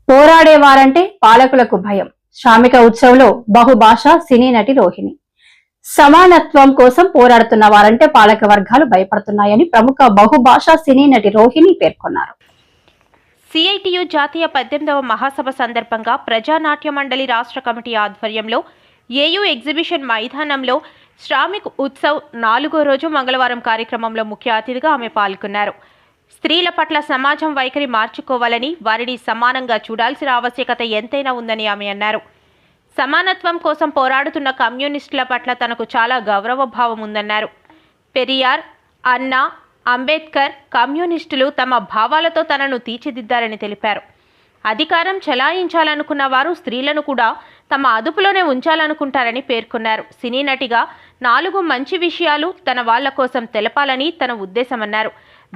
పోరాడేవారంటే పాలకులకు భయం. శ్రామిక ఉత్సవ్లో బహుభాషా సినీ నటి రోహిణి. సమానత్వం కోసం పోరాడుతున్న వారంటే పాలక వర్గాలు భయపడుతున్నాయని ప్రముఖ బహుభాషా సినీ నటి రోహిణి పేర్కొన్నారు. సిఐటియు జాతీయ 18వ మహాసభ సందర్భంగా ప్రజానాట్య మండలి రాష్ట్ర కమిటీ ఆధ్వర్యంలో ఏయూ ఎగ్జిబిషన్ మైదానంలో శ్రామిక్ ఉత్సవ్ 4వ రోజు మంగళవారం కార్యక్రమంలో ముఖ్య అతిథిగా ఆమె పాల్గొన్నారు. స్త్రీల పట్ల సమాజం వైఖరి మార్చుకోవాలని, వారిని సమానంగా చూడాల్సిన ఆవశ్యకత ఎంతైనా ఉందని ఆమె అన్నారు. సమానత్వం కోసం పోరాడుతున్న కమ్యూనిస్టుల పట్ల తనకు చాలా గౌరవ భావం ఉందన్నారు. పెరియార్, అన్నా, అంబేద్కర్ కమ్యూనిస్టులు తమ భావాలతో తనను తీర్చిదిద్దారని తెలిపారు. అధికారం చెలాయించాలనుకున్న వారు స్త్రీలను కూడా తమ అదుపులోనే ఉంచాలనుకుంటారని పేర్కొన్నారు. సినీ నటిగా 4 మంచి విషయాలు తన వాళ్ల కోసం తెలపాలని తన ఉద్దేశమన్నారు.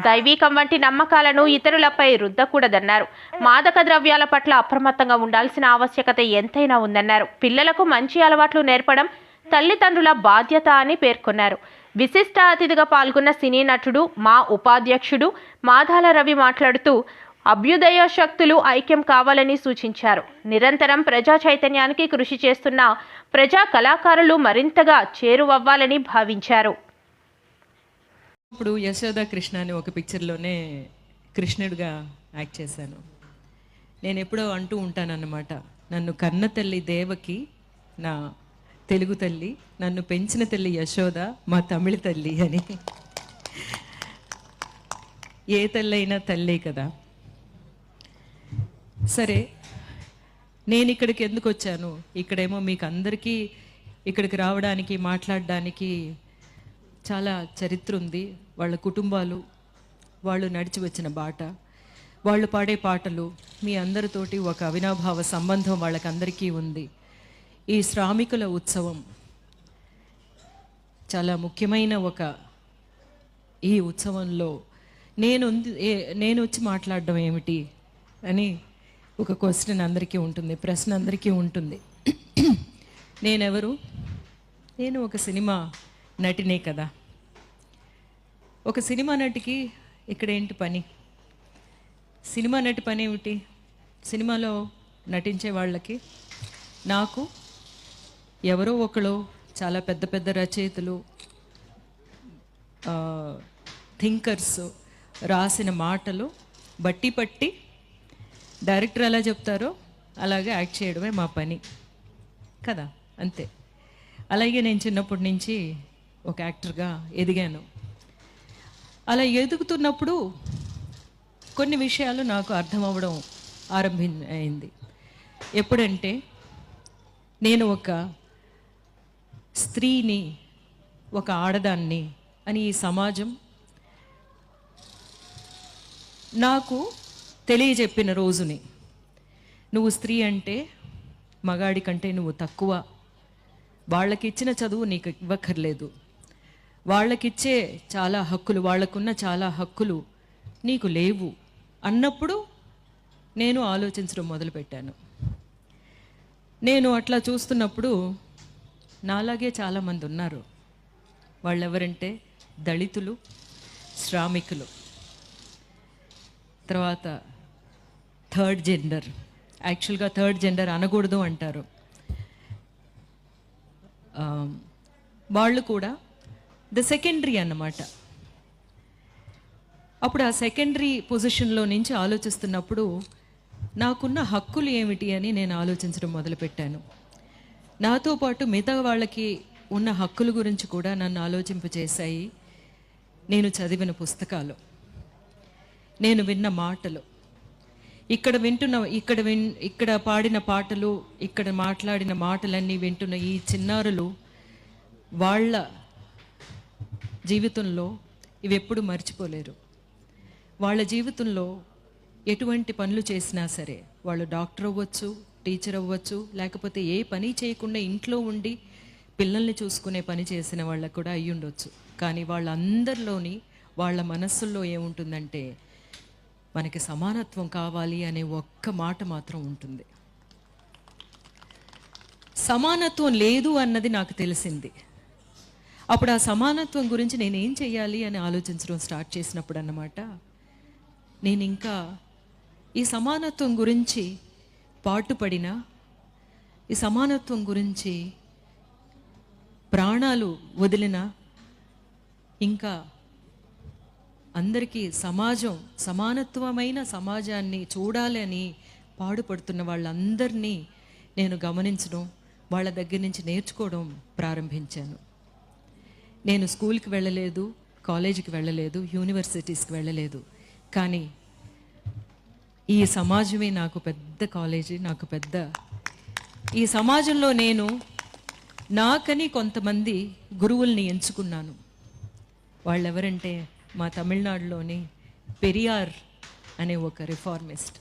దైవీకం వంటి నమ్మకాలను ఇతరులపై రుద్దకూడదన్నారు. మాదక ద్రవ్యాల పట్ల అప్రమత్తంగా ఉండాల్సిన ఆవశ్యకత ఎంతైనా ఉందన్నారు. పిల్లలకు మంచి అలవాట్లు నేర్పడం తల్లిదండ్రుల బాధ్యత అని పేర్కొన్నారు. విశిష్ట అతిథిగా పాల్గొన్న సినీ నటుడు, మా ఉపాధ్యక్షుడు మాదాల రవి మాట్లాడుతూ అభ్యుదయ శక్తులు ఐక్యం కావాలని సూచించారు. నిరంతరం ప్రజా చైతన్యానికి కృషి చేస్తున్న ప్రజా కళాకారులు మరింతగా చేరువవ్వాలని భావించారు. ఇప్పుడు యశోద కృష్ణ అని ఒక పిక్చర్లోనే కృష్ణుడిగా యాక్ట్ చేశాను. నేను ఎప్పుడో అంటూ ఉంటానన్నమాట, నన్ను కన్న తల్లి దేవకి నా తెలుగు తల్లి, నన్ను పెంచిన తల్లి యశోద మా తమిళ తల్లి అని. ఏ తల్లి అయినా తల్లే కదా. సరే, నేను ఇక్కడికి ఎందుకు వచ్చాను? ఇక్కడేమో మీకు అందరికీ ఇక్కడికి రావడానికి, మాట్లాడడానికి చాలా చరిత్ర ఉంది. వాళ్ళ కుటుంబాలు, వాళ్ళు నడిచి వచ్చిన బాట, వాళ్ళు పాడే పాటలు, మీ అందరితోటి ఒక అవినాభావ సంబంధం వాళ్ళకందరికీ ఉంది. ఈ శ్రామికుల ఉత్సవం చాలా ముఖ్యమైన ఈ ఉత్సవంలో నేను వచ్చి మాట్లాడడం ఏమిటి అని ఒక క్వశ్చన్ అందరికీ ఉంటుంది, ప్రశ్న అందరికీ ఉంటుంది. నేనెవరు? నేను ఒక సినిమా నటినే కదా. ఒక సినిమా నటికి ఇక్కడ ఏంటి పని? సినిమా నటి పని ఏమిటి? సినిమాలో నటించే వాళ్ళకి, నాకు ఎవరో ఒకరు చాలా పెద్ద పెద్ద రచయితలు, థింకర్స్ రాసిన మాటలు బట్టి పట్టి డైరెక్టర్ ఎలా చెప్తారో అలాగే యాక్ట్ చేయడమే మా పని కదా, అంతే. అలాగే నేను చిన్నప్పటి నుంచి ఒక యాక్టర్గా ఎదిగాను. అలా ఎదుగుతున్నప్పుడు కొన్ని విషయాలు నాకు అర్థం అవ్వడం ఆరంభమైంది. ఎప్పుడంటే, నేను ఒక స్త్రీని, ఒక ఆడదాన్ని అని ఈ సమాజం నాకు తెలియజెప్పిన రోజుని, నువ్వు స్త్రీ అంటే మగాడి కంటే నువ్వు తక్కువ, వాళ్ళకిచ్చిన చదువు నీకు ఇవ్వక్కర్లేదు, వాళ్ళకిచ్చే చాలా హక్కులు, వాళ్ళకున్న చాలా హక్కులు నీకు లేవు అన్నప్పుడు నేను ఆలోచించడం మొదలుపెట్టాను. నేను అట్లా చూస్తున్నప్పుడు నాలాగే చాలామంది ఉన్నారు. వాళ్ళెవరంటే దళితులు, శ్రామికులు, తర్వాత థర్డ్ జెండర్. యాక్చువల్గా థర్డ్ జెండర్ అనకూడదు అంటారు. వాళ్ళు కూడా ద సెకండరీ అన్నమాట. అప్పుడు ఆ సెకండరీ పొజిషన్లో నుంచి ఆలోచిస్తున్నప్పుడు నాకున్న హక్కులు ఏమిటి అని నేను ఆలోచించడం మొదలుపెట్టాను. నాతో పాటు మిగతా వాళ్ళకి ఉన్న హక్కుల గురించి కూడా నన్ను ఆలోచింపచేశాయి నేను చదివిన పుస్తకాలు, నేను విన్న మాటలు, ఇక్కడ పాడిన పాటలు, ఇక్కడ మాట్లాడిన మాటలన్నీ వింటున్న ఈ చిన్నారులు, వాళ్ళ జీవితంలో ఇవి ఎప్పుడు మర్చిపోలేరు. వాళ్ళ జీవితంలో ఎటువంటి పనులు చేసినా సరే, వాళ్ళు డాక్టర్ అవ్వచ్చు, టీచర్ అవ్వచ్చు, లేకపోతే ఏ పని చేయకుండా ఇంట్లో ఉండి పిల్లల్ని చూసుకునే పని చేసిన వాళ్ళకు కూడా అయ్యి ఉండొచ్చు. కానీ వాళ్ళందరిలోని, వాళ్ళ మనస్సుల్లో ఏముంటుందంటే, మనకి సమానత్వం కావాలి అనే ఒక్క మాట మాత్రం ఉంటుంది. సమానత్వం లేదు అన్నది నాకు తెలిసింది. అప్పుడు ఆ సమానత్వం గురించి నేనేం చెయ్యాలి అని ఆలోచించడం స్టార్ట్ చేసినప్పుడు అన్నమాట, నేను ఇంకా ఈ సమానత్వం గురించి పాటుపడిన ఈ సమానత్వం గురించి ప్రాణాలు వదిలిన, ఇంకా అందరికీ సమానత్వమైన సమాజాన్ని చూడాలని పాడుపడుతున్న వాళ్ళందరినీ నేను గమనించడం, వాళ్ళ దగ్గర నుంచి నేర్చుకోవడం ప్రారంభించాను. నేను స్కూల్కి వెళ్ళలేదు, కాలేజీకి వెళ్ళలేదు, యూనివర్సిటీస్కి వెళ్ళలేదు. కానీ ఈ సమాజమే నాకు పెద్ద కాలేజీ, నాకు పెద్ద ఈ సమాజంలో నేను నాకని కొంతమంది గురువుల్ని ఎంచుకున్నాను. వాళ్ళెవరంటే మా తమిళనాడులోని పెరియార్ అనే ఒక రిఫార్మిస్ట్,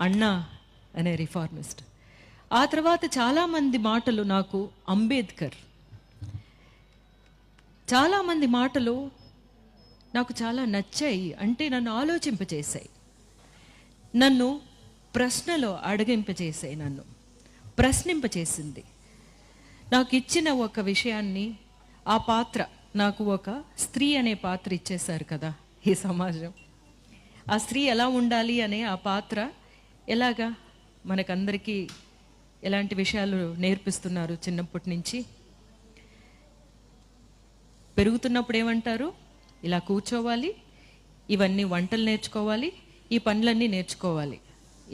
అన్నా అనే రిఫార్మిస్ట్. ఆ తర్వాత చాలామంది మాటలు నాకు అంబేద్కర్, చాలామంది మాటలు నాకు చాలా నచ్చాయి. అంటే నన్ను ఆలోచింపచేశాయి, నన్ను ప్రశ్నలో అడగింపచేసాయి, నన్ను ప్రశ్నింపచేసింది. నాకు ఇచ్చిన ఒక విషయాన్ని, ఆ పాత్ర, నాకు ఒక స్త్రీ అనే పాత్ర ఇచ్చేశారు కదా ఈ సమాజం. ఆ స్త్రీ ఎలా ఉండాలి అనే ఆ పాత్ర ఎలాగా మనకందరికీ ఎలాంటి విషయాలు నేర్పిస్తున్నారు చిన్నప్పటి నుంచి. పెరుగుతున్నప్పుడు ఏమంటారు, ఇలా కూర్చోవాలి, ఇవన్నీ వంటలు నేర్చుకోవాలి, ఈ పనులన్నీ నేర్చుకోవాలి.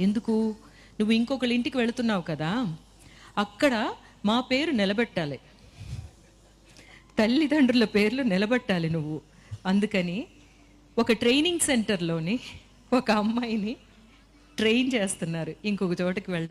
ఎందుకు? నువ్వు ఇంకొకళ్ళ ఇంటికి వెళుతున్నావు కదా, అక్కడ మా పేరు నిలబెట్టాలి, తల్లిదండ్రుల పేర్లు నిలబెట్టాలి నువ్వు. అందుకని ఒక ట్రైనింగ్ సెంటర్లోని ఒక అమ్మాయిని ట్రైన్ చేస్తున్నారు ఇంకొక చోటకి వెళ్ళ